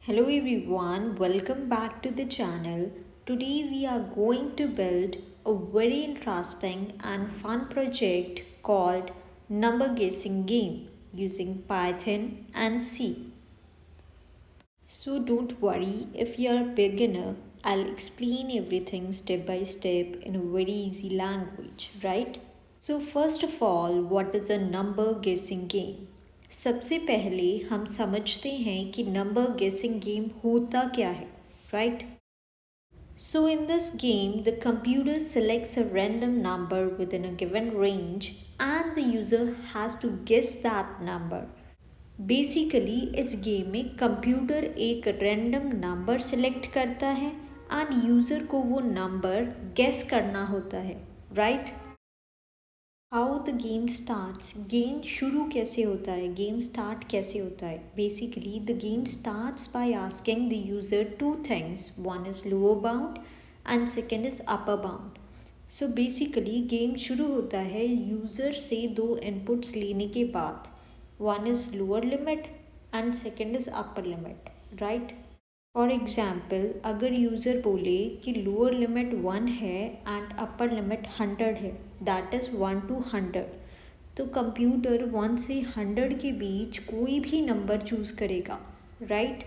Hello everyone, welcome back to the channel. Today we are going to build a very interesting and fun project called number guessing game using Python and C. So don't worry if you are a beginner, I'll explain everything step by step in a very easy language, right? So first of all, what is a number guessing game? सबसे पहले हम समझते हैं कि number गेसिंग game होता क्या है, right? So in this game, the computer selects a random number within a given range and the user has to guess that number. Basically इस गेम में कंप्यूटर एक रैंडम नंबर सेलेक्ट करता है end user को वो number guess करना होता है, right? How the game starts, game शुरू कैसे होता है, गेम स्टार्ट कैसे होता है? Basically the game starts by asking the user two things, one is lower bound and second is upper bound. So basically game शुरू होता है यूज़र से दो इनपुट्स लेने के बाद. One is lower limit and second is upper limit, right? For example अगर user बोले कि लोअर लिमिट 1 है एंड अपर लिमिट 100 है, दैट इज़ 1 to 100, तो कंप्यूटर 1 से 100 के बीच कोई भी नंबर चूज़ करेगा, right?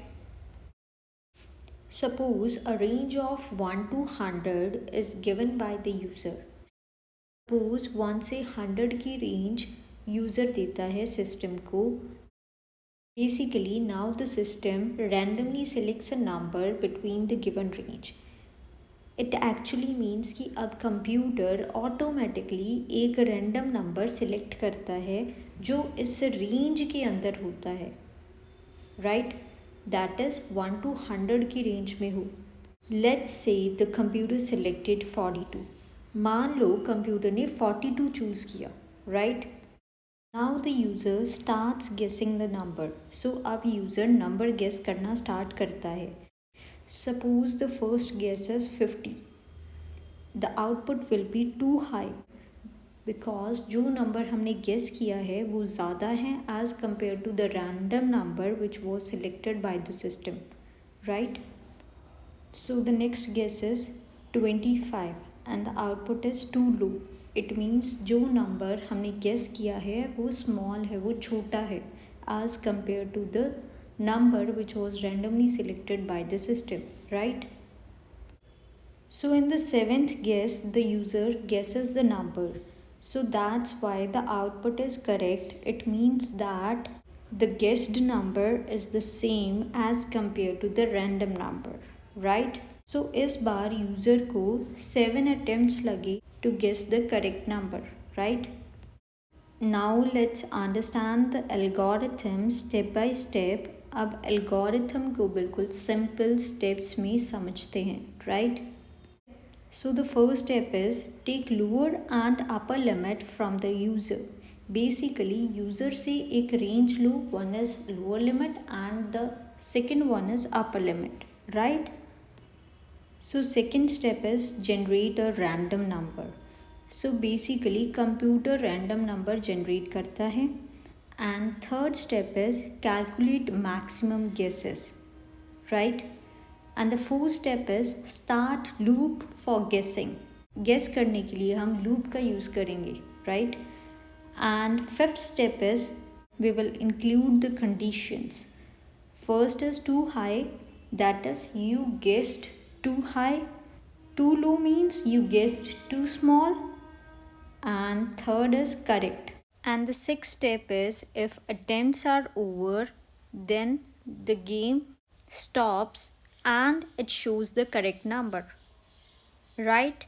Suppose a range of 1 to 100 is given by the user. Suppose 1 से 100 की रेंज यूज़र देता है सिस्टम को. Basically, now the system randomly selects a number between the given range. It actually means कि अब computer automatically एक random number select करता है जो इस रेंज के अंदर होता है, राइट? दैट इज़ 1 to 100 की रेंज में हो. Let's say the computer selected 42. मान लो कंप्यूटर ने 42 चूज़ किया, right? Now the user starts guessing the number. So अब यूज़र नंबर गेस करना स्टार्ट करता है. Suppose the first guess is 50. The output will be too high because जो number हमने guess किया है वो ज़्यादा है as compared to the random number which was selected by the system, right? So the next guess is 25 and the output is too low. It means जो number हमने guess किया है वो स्मॉल है, वो छोटा है as compare to the number which was randomly selected by the system, right? So in the seventh guess the user guesses the number. So that's why the output is correct. It means that the guessed number is the same as compared to the random number, right? So इस बार user को 7 attempts लगे to guess the correct number, right? Now let's understand the algorithm step by step. अब algorithm को बिल्कुल simple steps में समझते हैं, राइट? So the first step is take lower and upper limit from the user. Basically user से एक range लो, one is lower limit and the second one is upper limit, right? So second step is generate a random number. So basically computer random number generate करता है. And third step is calculate maximum guesses, right? And the fourth step is start loop for guessing. Guess करने के लिए हम loop का use करेंगे, right? And fifth step is we will include the conditions. First is too high, that is you guessed too high. Too low means you guessed too small. And third is correct. And the sixth step is if attempts are over, then the game stops and it shows the correct number, right?